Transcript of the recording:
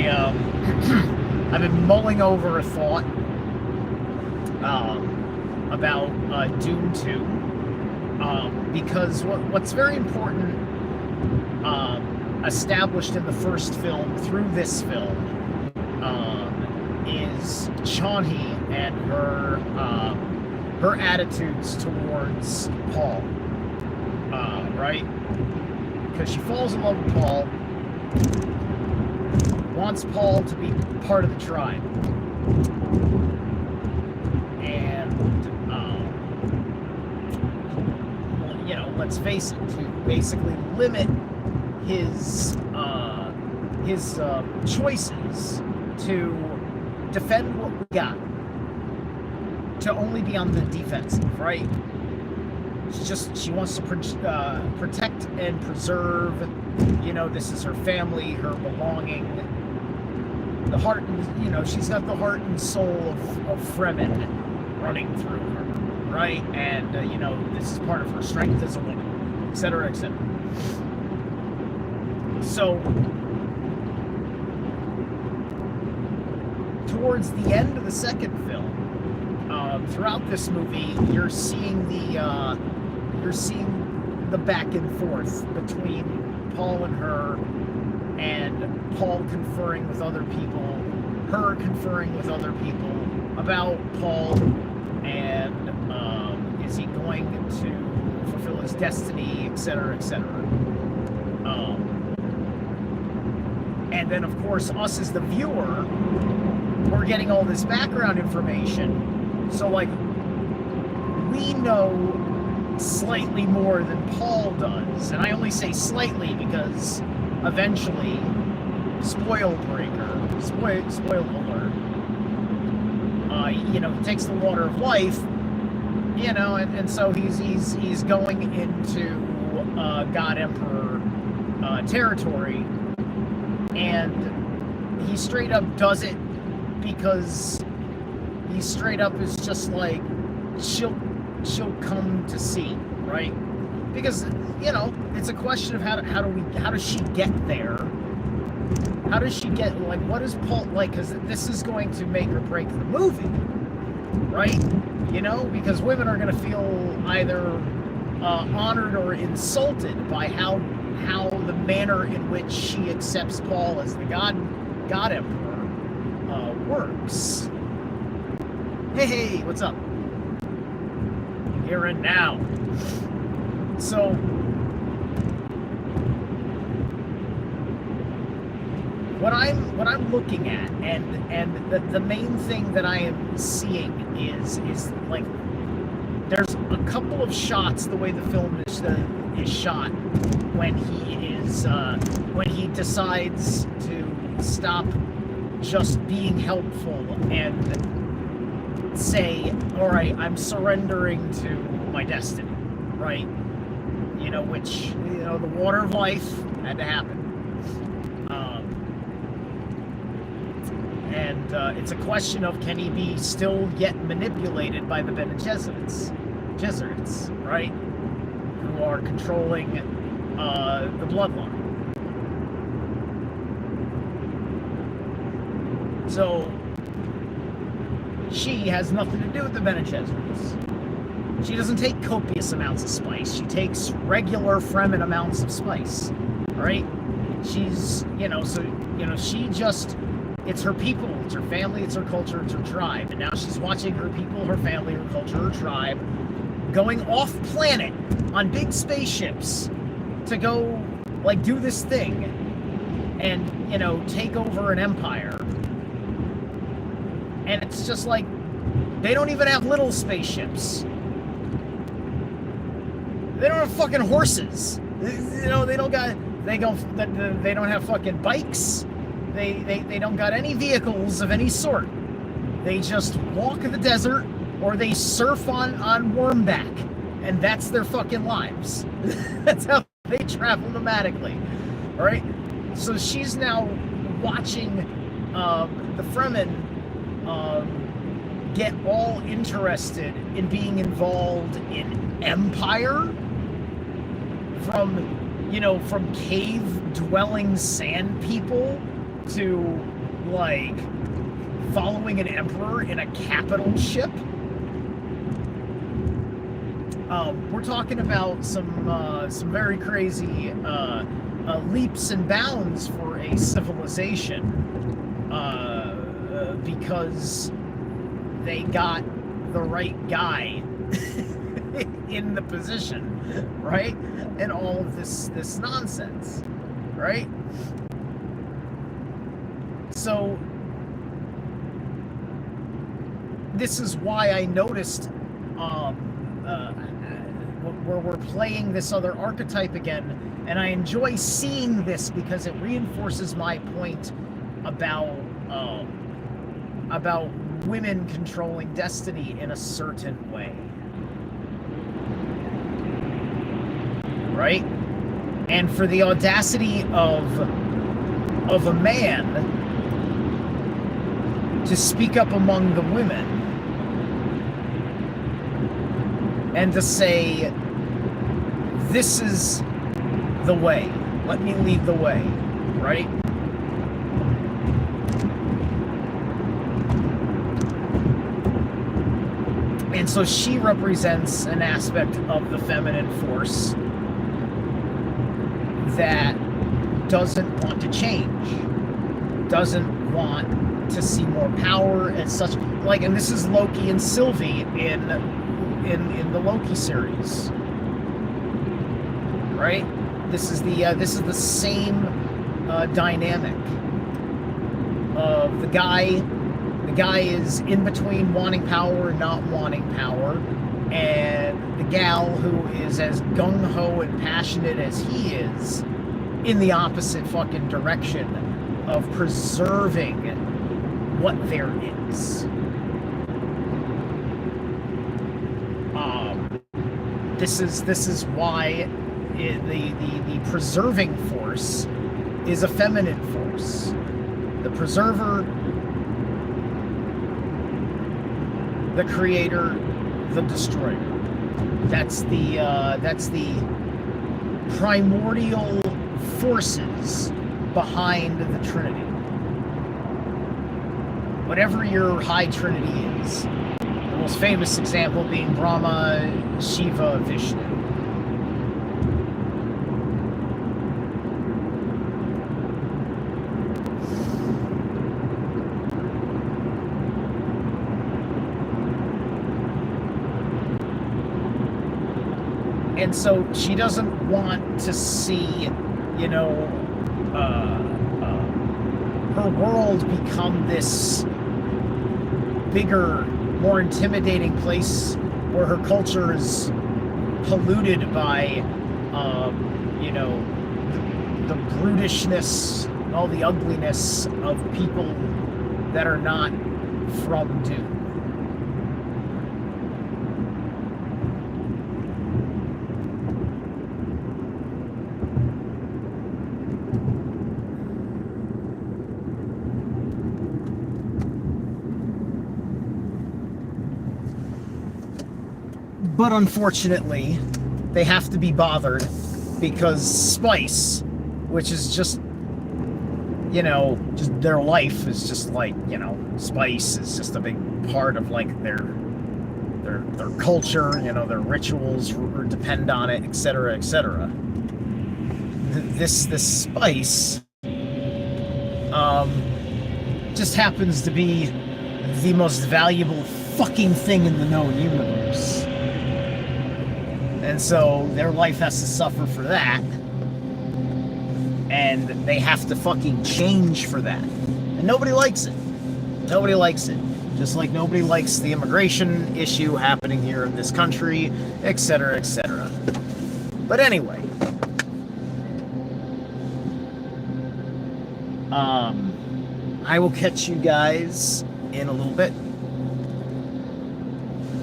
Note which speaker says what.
Speaker 1: I've been mulling over a thought about Dune 2, because what's very important, established in the first film through this film, is Chani and her attitudes towards Paul, right? Because she falls in love with Paul, wants Paul to be part of the tribe, and let's face it, to basically limit his choices to defend what we got, to only be on the defensive, right? She wants to protect and preserve. This is her family, her belonging, the heart. She's got the heart and soul of Fremen running through her, right? And this is part of her strength as a woman, etc., etc. So, towards the end of the second film, throughout this movie, you're seeing the back and forth between Paul and her, and Paul conferring with other people, her conferring with other people about Paul, and is he going to fulfill his destiny, etc., etc. And then, of course, us as the viewer, we're getting all this background information, so, like, we know slightly more than Paul does. And I only say slightly because eventually, spoil alert, he takes the water of life, and so he's going into God Emperor territory, and he straight up does it because he straight up is just like, she'll come to see, right? Because it's a question of how does she get there? How does she get, like, what is Paul like? Because this is going to make or break the movie, right? Because women are going to feel either honored or insulted by how the manner in which she accepts Paul as the God Emperor works. Hey, what's up? Here and now. So, what I'm looking at, and the main thing that I am seeing is like, there's a couple of shots, the way the film is shot, when he decides to stop just being helpful and say, all right, I'm surrendering to my destiny, right? Which, the water of life had to happen. And it's a question of, can he be still yet manipulated by the Bene Gesserits, right? Who are controlling the bloodline. So, she has nothing to do with the Bene Gesserits. She doesn't take copious amounts of spice. She takes regular Fremen amounts of spice, right? She's, she just, it's her people, it's her family, it's her culture, it's her tribe. And now she's watching her people, her family, her culture, her tribe, going off planet on big spaceships to go, like, do this thing and, take over an empire. And it's just like, they don't even have little spaceships. They don't have fucking horses. They don't have fucking bikes. They don't got any vehicles of any sort. They just walk in the desert, or they surf on Wormback, and that's their fucking lives. That's how they travel nomadically. All right. So she's now watching the Fremen get all interested in being involved in empire, from cave-dwelling sand people to, like, following an emperor in a capital ship. We're talking about some very crazy leaps and bounds for a civilization, because they got the right guy in the position, right? And all of this nonsense, right? So this is why I noticed where we're playing this other archetype again, and I enjoy seeing this because it reinforces my point about women controlling destiny in a certain way, right? And for the audacity of a man to speak up among the women and to say, this is the way, let me lead the way, right? And so she represents an aspect of the feminine force that doesn't want to change, doesn't want to see more power and such. Like, and this is Loki and Sylvie in the Loki series, right? This is the same dynamic of the guy. The guy is in between wanting power and not wanting power, and the gal who is as gung-ho and passionate as he is in the opposite fucking direction of preserving what there is. This is why the preserving force is a feminine force. The preserver, the creator, the destroyer. That's the primordial forces behind the Trinity. Whatever your high Trinity is. The most famous example being Brahma, Shiva, Vishnu. And so she doesn't want to see, her world become this bigger, more intimidating place where her culture is polluted by, the brutishness, all the ugliness of people that are not from Dune. But unfortunately, they have to be bothered because spice, which is just, just their life is just like, spice is just a big part of like their culture, their rituals depend on it, etc., etc. This spice just happens to be the most valuable fucking thing in the known universe. And so their life has to suffer for that. And they have to fucking change for that. And nobody likes it. Nobody likes it. Just like nobody likes the immigration issue happening here in this country, etc., etc. But anyway. I will catch you guys in a little bit.